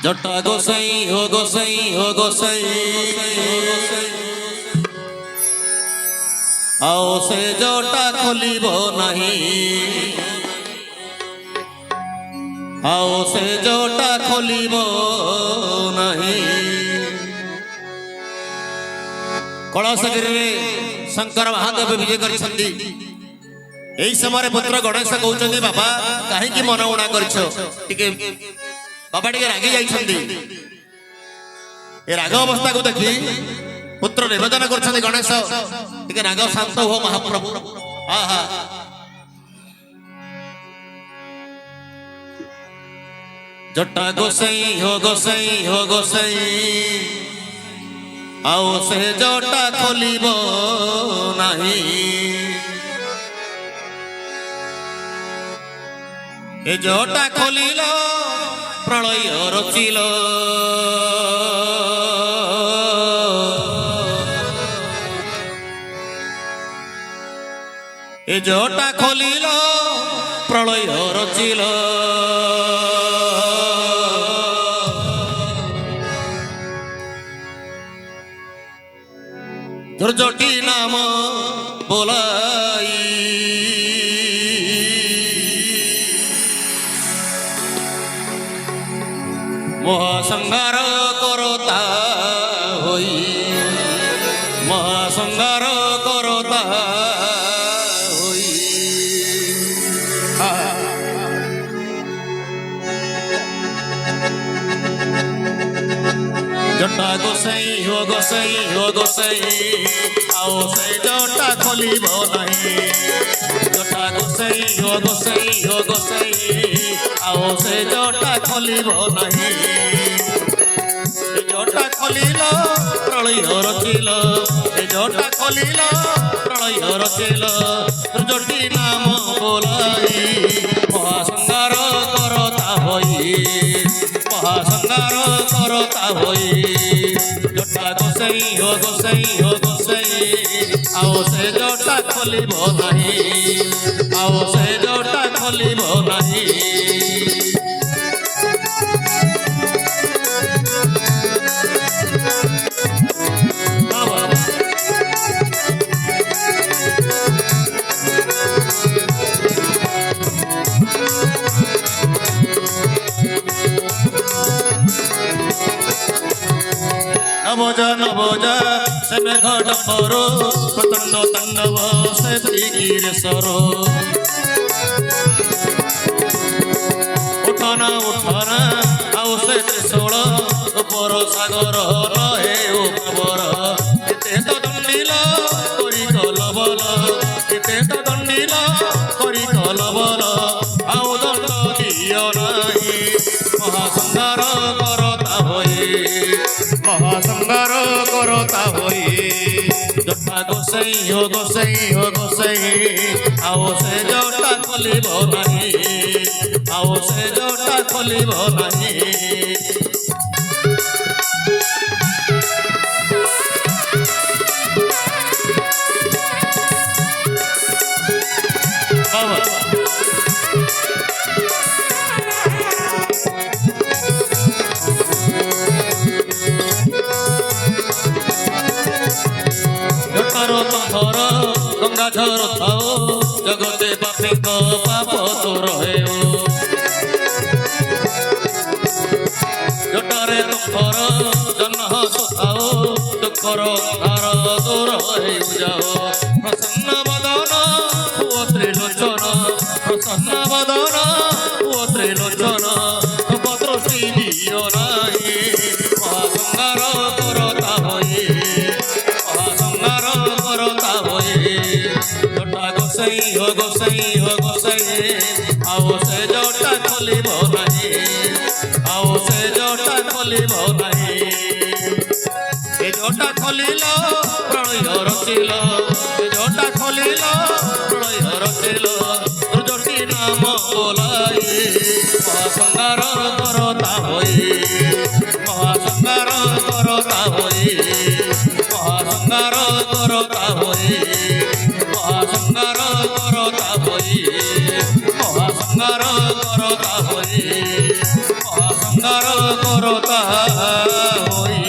जटा गोसाई हो गोसाई हो गोसाई आओ से जटा खोलिब नहीं आओ से जटा खोलिब नहीं। कलशगिरी शंकर महादेव विजय करछंती। एई समय पुत्र गणेश कहउछंती बाबा काहेकि मन उणा करछो टिके बाबा टिके रागी जाइछंती। ए राग अवस्था को देखि पुत्र निवेदन करछंती गणेश टिके राग शांत हो महाप्रभु। आहा जटा गोसाई हो गोसाई हो गोसाई आओ से जटा खोलिब नहीं। ए जटा खोलिल प्रलय रचिल ए जटा खोलिल प्रलय रचिल दुर्जटी नाम बोलाई महासंहार करता होई महासंहार करता होई। जटा गोसाई हो गोसाई हो गोसाई आओ से जटा खोलिब नहीं। जटा गोसाई हो गोसाई हो गोसाई आओ से जटा खोलिब नहीं। जटा खोलिल प्रलय रचिल ए जटा खोलिल प्रलय रचिल दुर्जटी नाम बोलाई महासंहार करता होई महासंहार करता होई। जटा गोसाई हो गोसाई हो गोसाई आओ से जटा खोलिब नहीं आओ से जटा खोलिब नहीं। नवजा नवजा से मेघ डम्बरो प्रचंड तांडव से श्रीगिरेश्वरो। उठना उठना आओ से त्रिशूल ऊपर सागर रहे उपवर एते तो दंडिल करी कलबल एते तो दंडिल करी कलबल आओ दंड दियो नहीं महासंहार करता होई महासंहार करता होई। जटा गोसाई हो गोसाई हो गोसाई आओ से जटा खोलिब नहीं आओ से जटा खोलिब नहीं। गंगा झर थाओ जगते पापी को पाप दूर हेओ। जटारे तुमर जन्म सुखाओ दुखर धार दूर हो जाओ। प्रसन्न बदन हुओ त्रिलोचन प्रसन्न बदन हुओ त्रिलोचन उपदृष्टि दियो नहीं महासंहार करता होई महासंहार करता होई। जटा गोसाई हो गोसाई हो गोसाई आओ से जटा खोलिब नहीं आओ से जटा खोलिब नहीं। ए जटा खोलिल प्रलय रचिल ए जटा खोलिल प्रलय रचिल दुर्जटी नाम बोलाई महासंहार करता होई महासंहार करता होई महासंहार करता होई महासंहार करता होई महासंहार करता होई महासंहार संसार करता होई